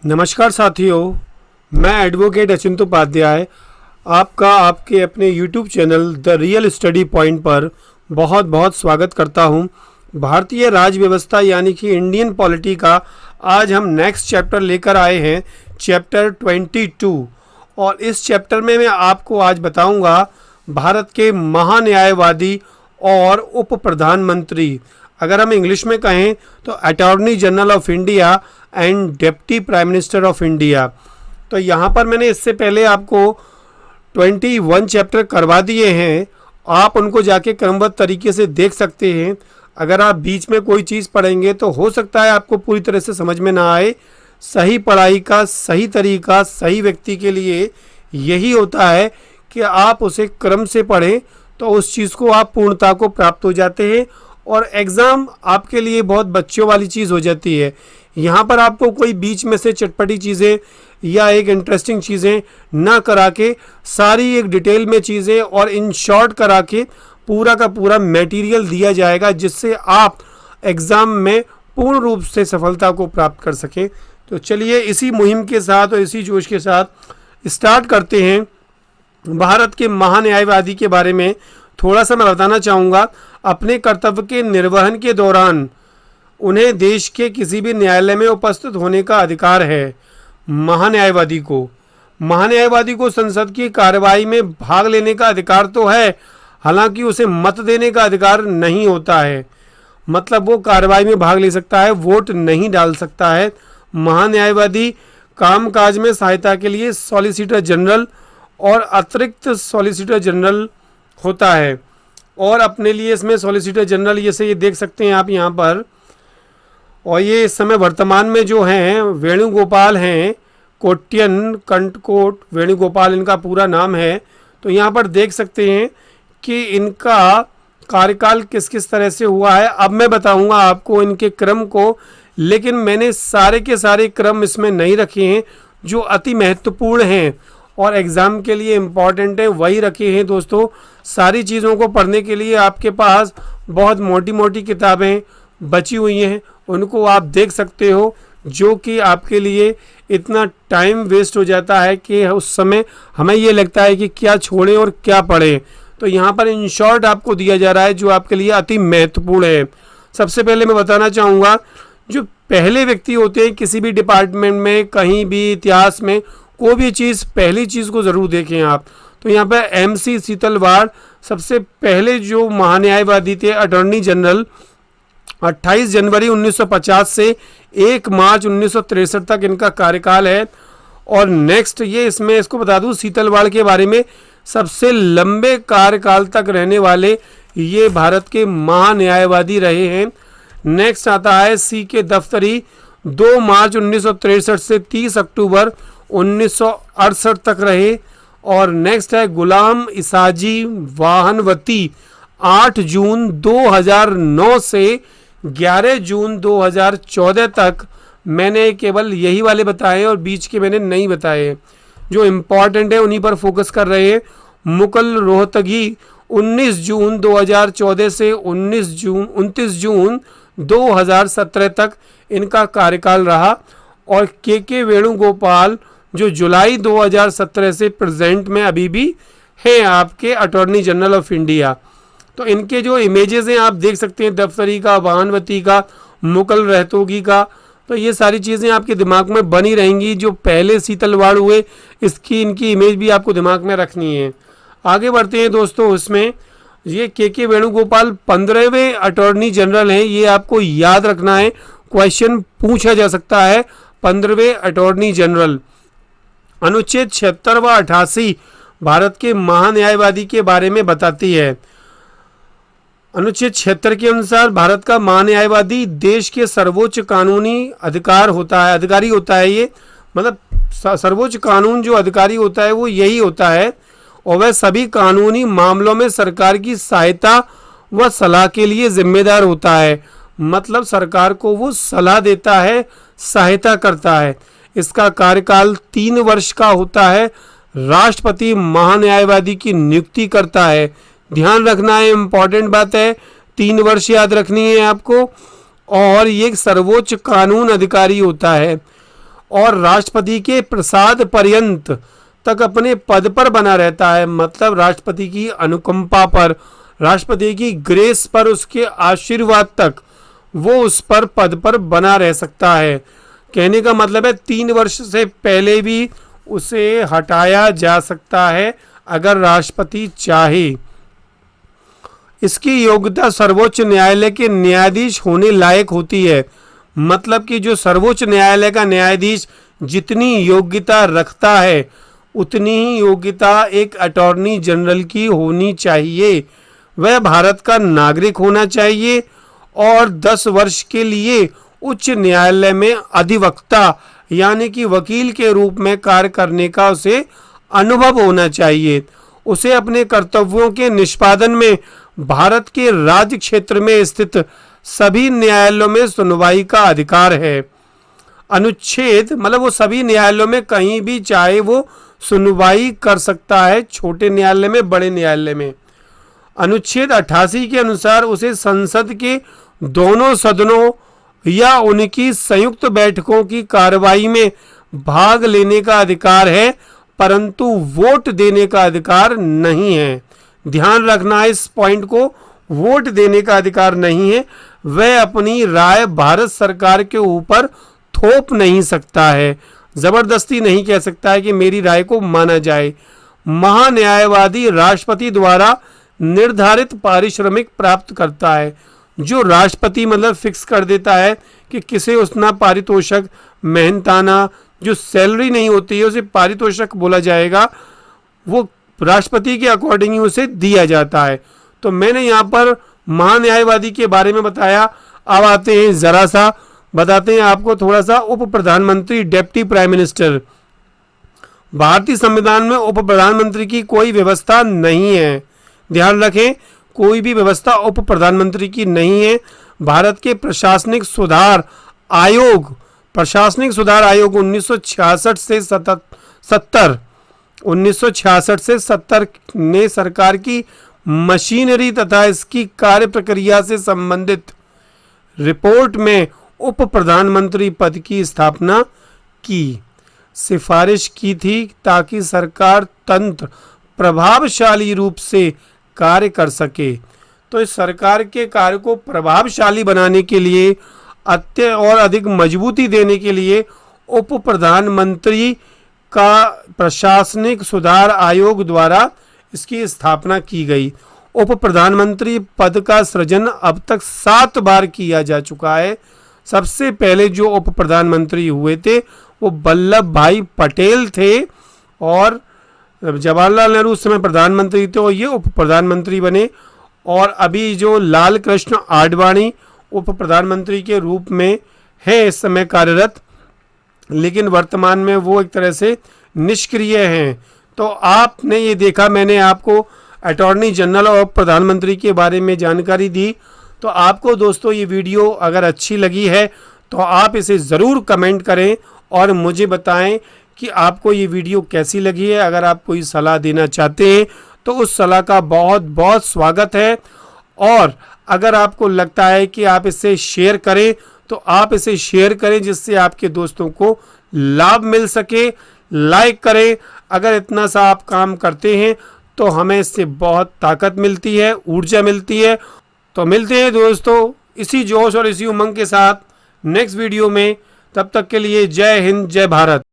नमस्कार साथियों, मैं एडवोकेट अचिंत उपाध्याय आपका आपके अपने YouTube channel the real study point पर बहुत बहुत स्वागत करता हूं। भारतीय राज व्यवस्था यानी कि इंडियन पॉलिटी का आज हम नेक्स्ट चैप्टर लेकर आए हैं, चैप्टर 22। और इस चैप्टर में मैं आपको आज बताऊंगा भारत के महान्यायवादी और उप प्रधानमंत्री, अगर हम इंग्लिश में कहें तो attorney general of India and deputy prime minister of India. तो यहाँ पर मैंने इससे पहले आपको 21 चैप्टर करवा दिए हैं, आप उनको जाके क्रमबद्ध तरीके से देख सकते हैं। अगर आप बीच में कोई चीज़ पढ़ेंगे तो हो सकता है आपको पूरी तरह से समझ में ना आए। सही पढ़ाई का सही तरीका सही व्यक्ति के लिए यही होता है कि आप उसे क्रम से पढ़ें, तो उस चीज़ को आप पूर्णता को प्राप्त हो जाते हैं और एग्ज़ाम आपके लिए बहुत बच्चों वाली चीज़ हो जाती है। यहाँ पर आपको कोई बीच में से चटपटी चीज़ें या एक इंटरेस्टिंग चीज़ें ना करा के सारी एक डिटेल में चीज़ें और इन शॉर्ट करा के पूरा का पूरा मटेरियल दिया जाएगा, जिससे आप एग्ज़ाम में पूर्ण रूप से सफलता को प्राप्त कर सकें। तो चलिए इसी मुहिम के साथ और इसी जोश के साथ स्टार्ट करते हैं। भारत के महान्यायवादी के बारे में थोड़ा सा मैं बताना चाहूँगा। अपने कर्तव्य के निर्वहन के दौरान उन्हें देश के किसी भी न्यायालय में उपस्थित होने का अधिकार है। महान्यायवादी को संसद की कार्रवाई में भाग लेने का अधिकार तो है, हालांकि उसे मत देने का अधिकार नहीं होता है। मतलब वो कार्रवाई में भाग ले सकता है, वोट नहीं डाल सकता है। महान्यायवादी कामकाज में सहायता के लिए सॉलिसिटर जनरल और अतिरिक्त सॉलिसिटर जनरल होता है। और अपने लिए इसमें सॉलिसिटर जनरल ये देख सकते हैं आप यहाँ पर। और ये इस समय वर्तमान में जो हैं वेणुगोपाल हैं, कोट्यन कंटकोट वेणुगोपाल इनका पूरा नाम है। तो यहाँ पर देख सकते हैं कि इनका कार्यकाल किस किस तरह से हुआ है। अब मैं बताऊंगा आपको इनके क्रम को, लेकिन मैंने सारे के सारे क्रम इसमें नहीं रखे हैं। जो अति महत्वपूर्ण हैं और एग्ज़ाम के लिए इम्पॉर्टेंट है वही रखे हैं। दोस्तों, सारी चीज़ों को पढ़ने के लिए आपके पास बहुत मोटी मोटी किताबें बची हुई हैं, उनको आप देख सकते हो, जो कि आपके लिए इतना टाइम वेस्ट हो जाता है कि उस समय हमें ये लगता है कि क्या छोड़ें और क्या पढ़ें। तो यहाँ पर इन शॉर्ट आपको दिया जा रहा है जो आपके लिए अति महत्वपूर्ण है। सबसे पहले मैं बताना चाहूँगा, जो पहले व्यक्ति होते हैं किसी भी डिपार्टमेंट में, कहीं भी इतिहास में कोई भी चीज़, पहली चीज़ को ज़रूर देखें आप। तो यहाँ पर MC सीतलवाड़ सबसे पहले जो महान्यायवादी थे, अटॉर्नी जनरल। 28 जनवरी 1950 से 1 मार्च 1963 तक इनका कार्यकाल है। और नेक्स्ट इसमें इसको बता दूं, सीतलवाड़ के बारे में, सबसे लंबे कार्यकाल तक रहने वाले ये भारत के महान्यायवादी रहे हैं। नेक्स्ट आता है CK दफ्तरी, 2 मार्च 1963 से 30 अक्टूबर 1968 तक रहे। और नेक्स्ट है गुलाम इसाजी वाहनवती, 8 जून 2009 से 11 जून 2014 तक। मैंने केवल यही वाले बताए और बीच के मैंने नहीं बताए। जो इम्पॉर्टेंट है उन्हीं पर फोकस कर रहे हैं। मुकुल रोहतगी, 19 जून 2014 से 29 जून 2017 तक इनका कार्यकाल रहा। और KK वेणुगोपाल, जो जुलाई 2017 से प्रेजेंट में अभी भी हैं आपके अटॉर्नी जनरल ऑफ इंडिया। तो इनके जो इमेजेस हैं आप देख सकते हैं, दफ्तरी का, वाहनवती का, मुकुल रोहतगी का। तो ये सारी चीज़ें आपके दिमाग में बनी रहेंगी। जो पहले सीतलवाड़ हुए इनकी इमेज भी आपको दिमाग में रखनी है। आगे बढ़ते हैं दोस्तों। इसमें ये KK वेणुगोपाल 15वें अटॉर्नी जनरल हैं, ये आपको याद रखना है, क्वेश्चन पूछा जा सकता है। 15वें अटॉर्नी जनरल। अनुच्छेद 76 व 88 भारत के महान्यायवादी के बारे में बताती है। अनुच्छेद 76 के अनुसार भारत का महान्यायवादी देश के सर्वोच्च कानूनी अधिकारी होता है। ये मतलब सर्वोच्च कानून जो अधिकारी होता है वो यही होता है। और वह सभी कानूनी मामलों में सरकार की सहायता व सलाह के लिए जिम्मेदार होता है। मतलब सरकार को वो सलाह देता है, सहायता करता है। इसका कार्यकाल 3 वर्ष का होता है। राष्ट्रपति महान्यायवादी की नियुक्ति करता है। ध्यान रखना है, इम्पॉर्टेंट बात है, 3 वर्ष याद रखनी है आपको। और ये सर्वोच्च कानून अधिकारी होता है। और राष्ट्रपति के प्रसाद पर्यंत तक अपने पद पर बना रहता है, मतलब राष्ट्रपति की अनुकंपा पर, राष्ट्रपति की ग्रेस पर, उसके आशीर्वाद तक वो उस पर पद पर बना रह सकता है। कहने का मतलब है 3 वर्ष से पहले भी उसे हटाया जा सकता है अगर राष्ट्रपति चाहे। इसकी योग्यता सर्वोच्च न्यायालय के न्यायाधीश होने लायक होती है, मतलब कि जो सर्वोच्च न्यायालय का न्यायाधीश जितनी योग्यता रखता है उतनी ही योग्यता एक अटॉर्नी जनरल की होनी चाहिए। वह भारत का नागरिक होना चाहिए और 10 वर्ष के लिए उच्च न्यायालय में अधिवक्ता यानी कि वकील के रूप में कार्य करने का उसे अनुभव होना चाहिए। उसे अपने कर्तव्यों के निष्पादन में भारत के राज्य क्षेत्र में स्थित सभी न्यायालयों में सुनवाई का अधिकार है। अनुच्छेद मतलब वो सभी न्यायालयों में कहीं भी चाहे वो सुनवाई कर सकता है, छोटे न्यायालय में, बड़े न्यायालय में। अनुच्छेद 88 के अनुसार उसे संसद के दोनों सदनों या उनकी संयुक्त बैठकों की कार्रवाई में भाग लेने का अधिकार है, परंतु वोट देने का अधिकार नहीं है। ध्यान रखना इस पॉइंट को, वोट देने का अधिकार नहीं है। वह अपनी राय भारत सरकार के ऊपर थोप नहीं सकता है, जबरदस्ती नहीं कह सकता है कि मेरी राय को माना जाए। महान्यायवादी राष्ट्रपति द्वारा निर्धारित पारिश्रमिक प्राप्त करता है, जो राष्ट्रपति मतलब फिक्स कर देता है कि किसे उतना पारितोषिक, मेहनताना जो सैलरी नहीं होती है उसे पारितोषिक बोला जाएगा, वो राष्ट्रपति के अकॉर्डिंग ही उसे दिया जाता है। तो मैंने यहाँ पर महान्यायवादी के बारे में बताया। अब आते हैं जरा सा बताते हैं आपको थोड़ा सा उप प्रधानमंत्री, डेप्टी प्राइम मिनिस्टर। भारतीय संविधान में उप प्रधानमंत्री की कोई व्यवस्था नहीं है, ध्यान रखें, कोई भी व्यवस्था उप प्रधानमंत्री की नहीं है। भारत के प्रशासनिक सुधार आयोग 1966 से 70 ने सरकार की मशीनरी तथा इसकी कार्य प्रक्रिया से संबंधित रिपोर्ट में उप प्रधानमंत्री पद की स्थापना की सिफारिश की थी, ताकि सरकार तंत्र प्रभावशाली रूप से कार्य कर सके। तो इस सरकार के कार्य को प्रभावशाली बनाने के लिए, और अधिक मजबूती देने के लिए उप प्रधानमंत्री का प्रशासनिक सुधार आयोग द्वारा इसकी स्थापना की गई। उप प्रधानमंत्री पद का सृजन अब तक 7 बार किया जा चुका है। सबसे पहले जो उप प्रधानमंत्री हुए थे वो वल्लभ भाई पटेल थे, और जवाहरलाल नेहरू उस समय प्रधानमंत्री थे और ये उप प्रधानमंत्री बने। और अभी जो लाल कृष्ण आडवाणी उप प्रधानमंत्री के रूप में है इस समय कार्यरत, लेकिन वर्तमान में वो एक तरह से निष्क्रिय हैं। तो आपने ये देखा, मैंने आपको अटॉर्नी जनरल और प्रधानमंत्री के बारे में जानकारी दी। तो आपको दोस्तों ये वीडियो अगर अच्छी लगी है तो आप इसे ज़रूर कमेंट करें और मुझे बताएं कि आपको ये वीडियो कैसी लगी है। अगर आप कोई सलाह देना चाहते हैं तो उस सलाह का बहुत बहुत स्वागत है। और अगर आपको लगता है कि आप इसे शेयर करें तो आप इसे शेयर करें, जिससे आपके दोस्तों को लाभ मिल सके। लाइक करें। अगर इतना सा आप काम करते हैं तो हमें इससे बहुत ताकत मिलती है, ऊर्जा मिलती है। तो मिलते हैं दोस्तों इसी जोश और इसी उमंग के साथ नेक्स्ट वीडियो में। तब तक के लिए जय हिंद, जय भारत।